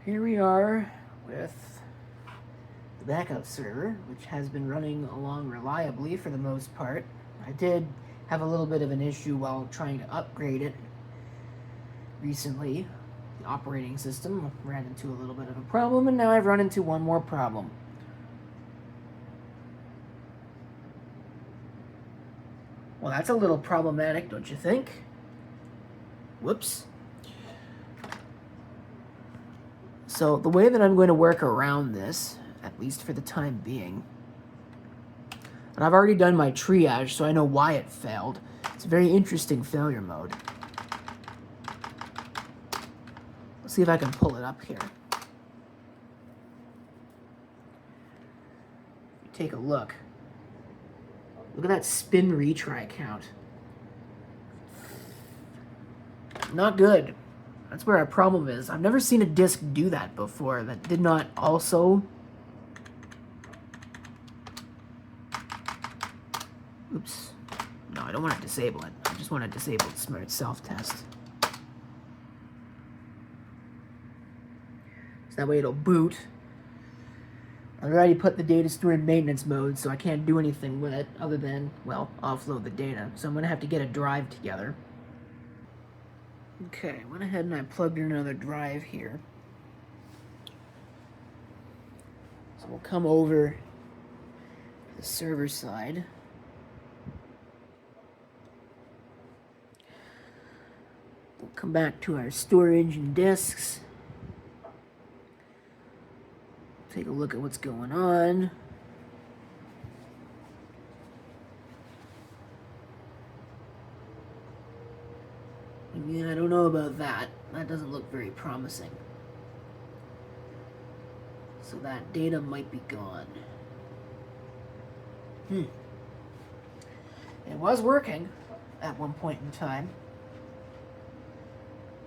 Here we are with the backup server, which has been running along reliably for the most part. I did have a little bit of an issue while trying to upgrade it recently. The operating system ran into a little bit of a problem, and now I've run into one more problem. Well, that's a little problematic, don't you think? Whoops. So the way that I'm going to work around this, at least for the time being, and I've already done my triage, so I know why it failed. It's a very interesting failure mode. Let's see if I can pull it up here. Take a look. Look at that spin retry count. Not good. That's where our problem is. I've never seen a disk do that before that did not also... Oops. No, I don't want to disable it. I just want to disable the smart self-test. So that way it'll boot. I've already put the data store in maintenance mode, so I can't do anything with it other than, well, offload the data. So I'm going to have to get a drive together. Okay, I went ahead and I plugged in another drive here. So we'll come over to the server side. We'll come back to our storage and disks. Take a look at what's going on. Yeah, I don't know about that. That doesn't look very promising. So that data might be gone. It was working at one point in time.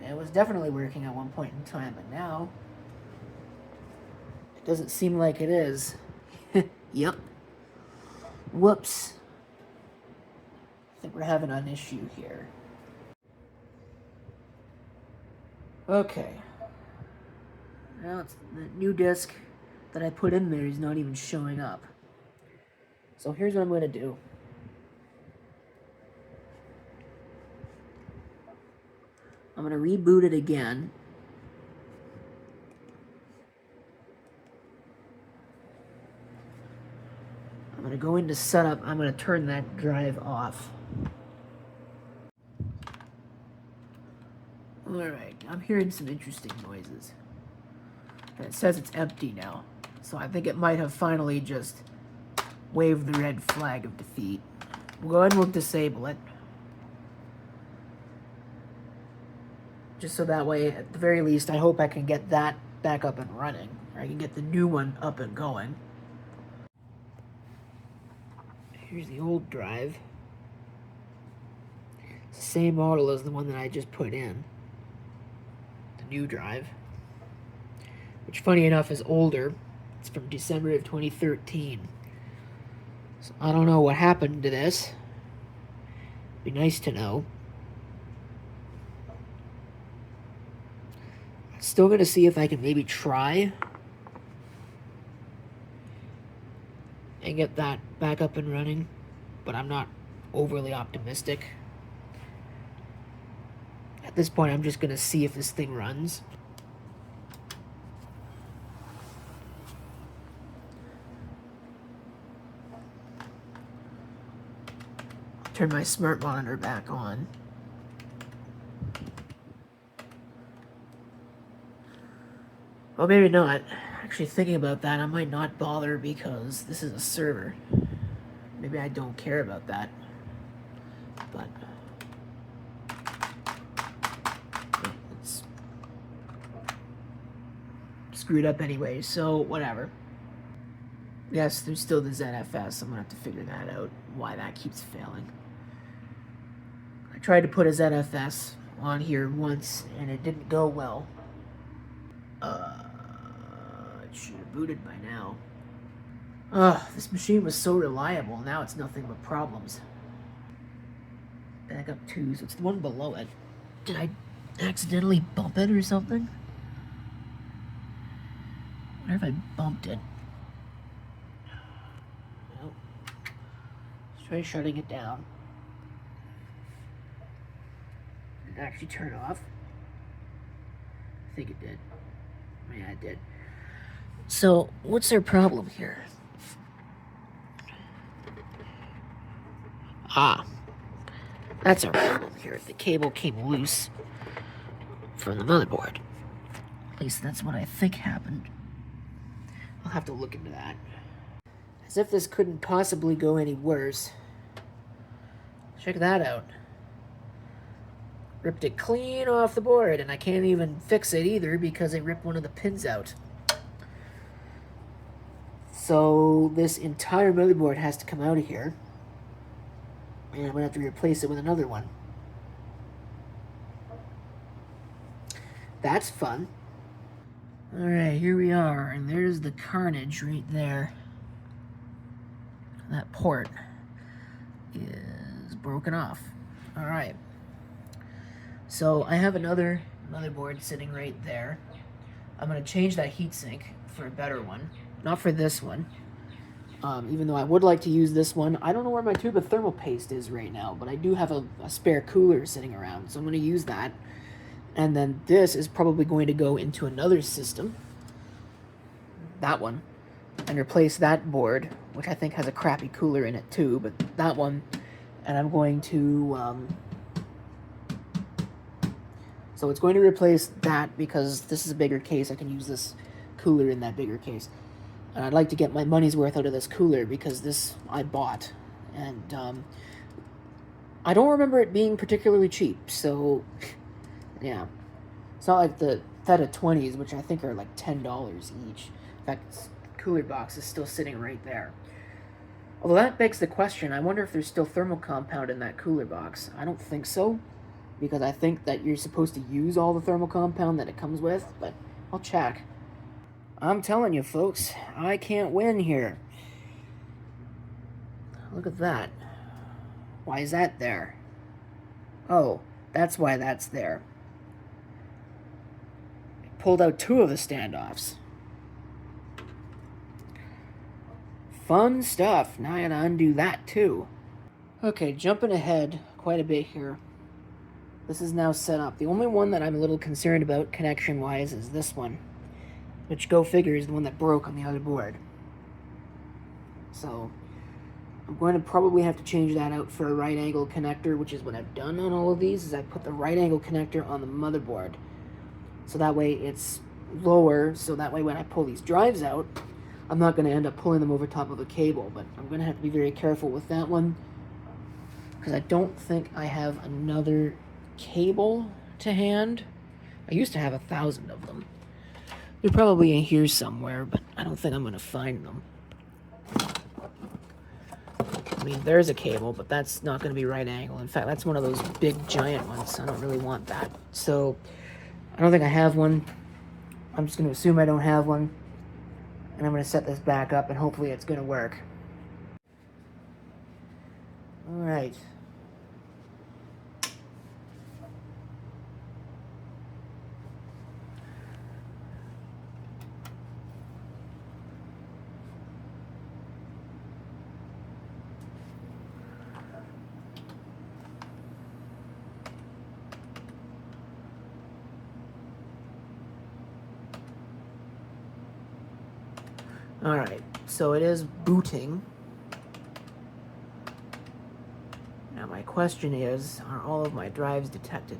It was definitely working at one point in time, but now it doesn't seem like it is. Yep. Whoops. I think we're having an issue here. Okay. Now it's the new disk that I put in there is not even showing up. So here's what I'm going to do. I'm going to reboot it again. I'm going to go into setup. I'm going to turn that drive off. Alright, I'm hearing some interesting noises. And it says it's empty now. So I think it might have finally just waved the red flag of defeat. We'll go ahead and we'll disable it. Just so that way, at the very least, I hope I can get that back up and running. Or I can get the new one up and going. Here's the old drive. It's the same model as the one that I just put in. New drive, which funny enough is older. It's from December of 2013. So I don't know what happened to this. Be nice to know. I'm still gonna see if I can maybe try and get that back up and running, but I'm not overly optimistic. At this point, I'm just going to see if this thing runs. I'll turn my smart monitor back on. Well, maybe not. Actually, thinking about that, I might not bother because this is a server. Maybe I don't care about that. But... screwed up anyway, so whatever. Yes, there's still the ZFS. I'm gonna have to figure that out, why that keeps failing. I tried to put a ZFS on here once, and it didn't go well. It should have booted by now. This machine was so reliable, now it's nothing but problems. Backup 2, so it's the one below it. Did I accidentally bump it or something? I wonder if I bumped it. Nope. Let's try shutting it down. Did it actually turn off? I think it did. Yeah, it did. So, what's our problem here? Ah, that's our problem here. The cable came loose from the motherboard. At least that's what I think happened. I'll have to look into that. As if this couldn't possibly go any worse. Check that out. Ripped it clean off the board, and I can't even fix it either because it ripped one of the pins out. So this entire motherboard has to come out of here. And I'm going to have to replace it with another one. That's fun. Alright, here we are, and there's the carnage right there. That port is broken off. Alright. So I have another motherboard sitting right there. I'm going to change that heatsink for a better one. Not for this one. Even though I would like to use this one. I don't know where my tube of thermal paste is right now, but I do have a spare cooler sitting around, so I'm going to use that. And then this is probably going to go into another system. That one. And replace that board, which I think has a crappy cooler in it too, but that one. And I'm going to... So it's going to replace that because this is a bigger case. I can use this cooler in that bigger case. And I'd like to get my money's worth out of this cooler because this I bought. And I don't remember it being particularly cheap, so yeah. It's not like the Theta 20s, which I think are like $10 each. In fact, this cooler box is still sitting right there. Although that begs the question, I wonder if there's still thermal compound in that cooler box. I don't think so, because I think that you're supposed to use all the thermal compound that it comes with, but I'll check. I'm telling you, folks, I can't win here. Look at that. Why is that there? Oh, that's why that's there. It pulled out 2 of the standoffs. Fun stuff. Now I gotta undo that, too. Okay, jumping ahead quite a bit here. This is now set up. The only one that I'm a little concerned about connection-wise is this one. Which, go figure, is the one that broke on the other board. So, I'm going to probably have to change that out for a right angle connector, which is what I've done on all of these, is I put the right angle connector on the motherboard. So that way it's lower, so that way when I pull these drives out, I'm not going to end up pulling them over top of a cable, but I'm going to have to be very careful with that one, because I don't think I have another cable to hand. I used to have 1,000 of them. They're probably in here somewhere, but I don't think I'm going to find them. I mean, there's a cable, but that's not going to be right angle. In fact, that's one of those big, giant ones. I don't really want that. So, I don't think I have one. I'm just going to assume I don't have one. And I'm going to set this back up, and hopefully it's going to work. Alright. Alright, so it is booting. Now my question is, are all of my drives detected?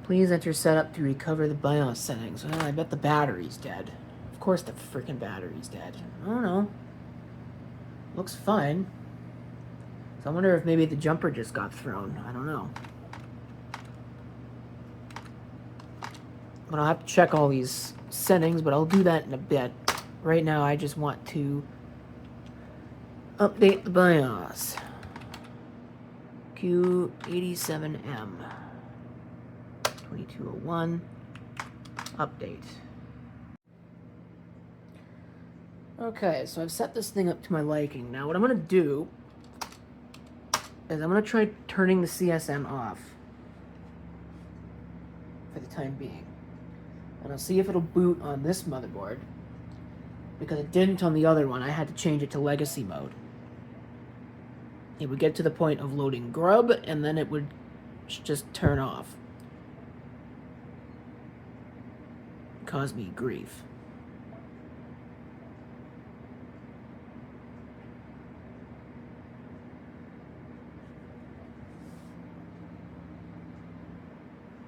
Please enter setup to recover the BIOS settings. Well, I bet the battery's dead. Of course the freaking battery's dead. I don't know. Looks fine. So I wonder if maybe the jumper just got thrown. I don't know. But I'll have to check all these settings, but I'll do that in a bit. Right now, I just want to update the BIOS. Q87M. 2201. Update. Okay, so I've set this thing up to my liking. Now, what I'm going to do is I'm going to try turning the CSM off. If for the time being. And I'll see if it'll boot on this motherboard. Because it didn't on the other one. I had to change it to legacy mode. It would get to the point of loading grub, and then it would just turn off. Cause me grief.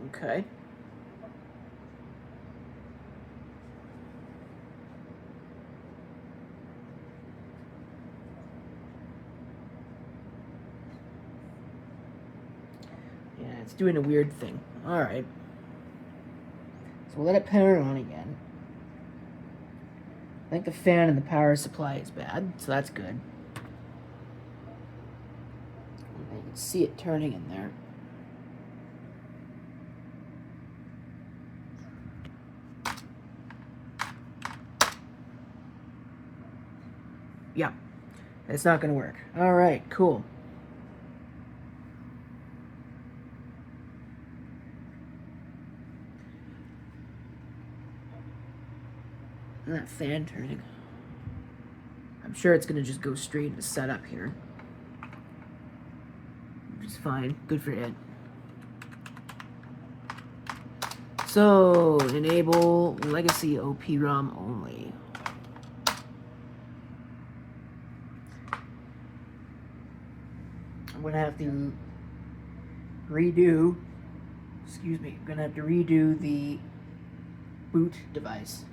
Okay. Yeah, it's doing a weird thing. Alright. So we'll let it power on again. I think the fan and the power supply is bad, so that's good. You can see it turning in there. Yeah, it's not going to work. All right, cool. And that fan turning. I'm sure it's going to just go straight into setup here. Which is fine. Good for it. So, enable legacy OP-ROM only. I'm going to have to redo, I'm going to have to redo the boot device.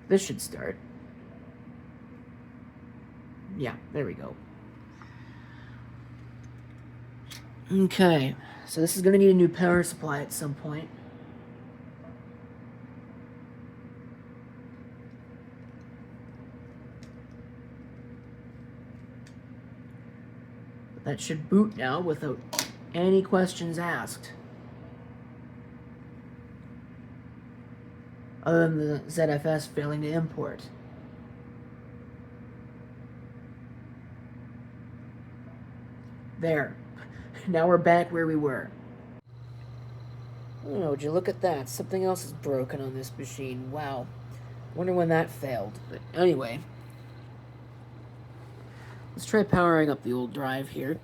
This should start. Yeah, there we go. Okay, so this is going to need a new power supply at some point. But that should boot now without any questions asked. Other than the ZFS failing to import. There. Now we're back where we were. Oh, would you look at that? Something else is broken on this machine. Wow. Wonder when that failed. But anyway. Let's try powering up the old drive here.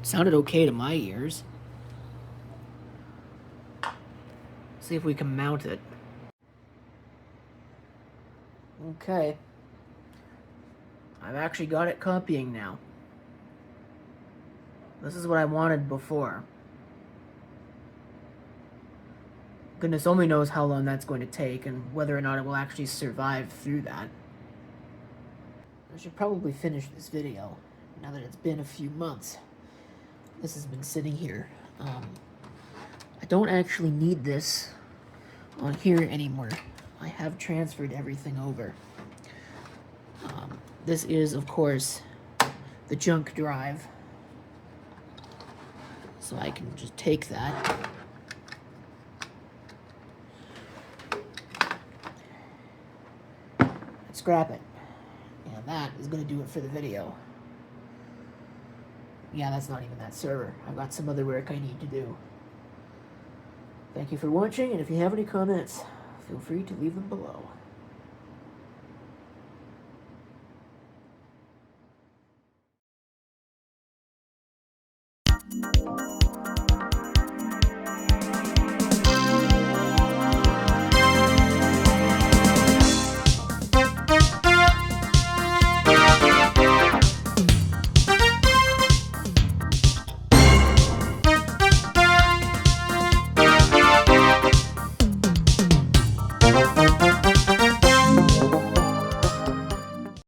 Sounded okay to my ears. See if we can mount it. Okay. I've actually got it copying now. This is what I wanted before. Goodness only knows how long that's going to take and whether or not it will actually survive through that. I should probably finish this video now that it's been a few months. This has been sitting here. I don't actually need this on here anymore. I have transferred everything over. This is, of course, the junk drive. So I can just take that. And scrap it. And that is going to do it for the video. Yeah, that's not even that server. I've got some other work I need to do. Thank you for watching, and if you have any comments, feel free to leave them below.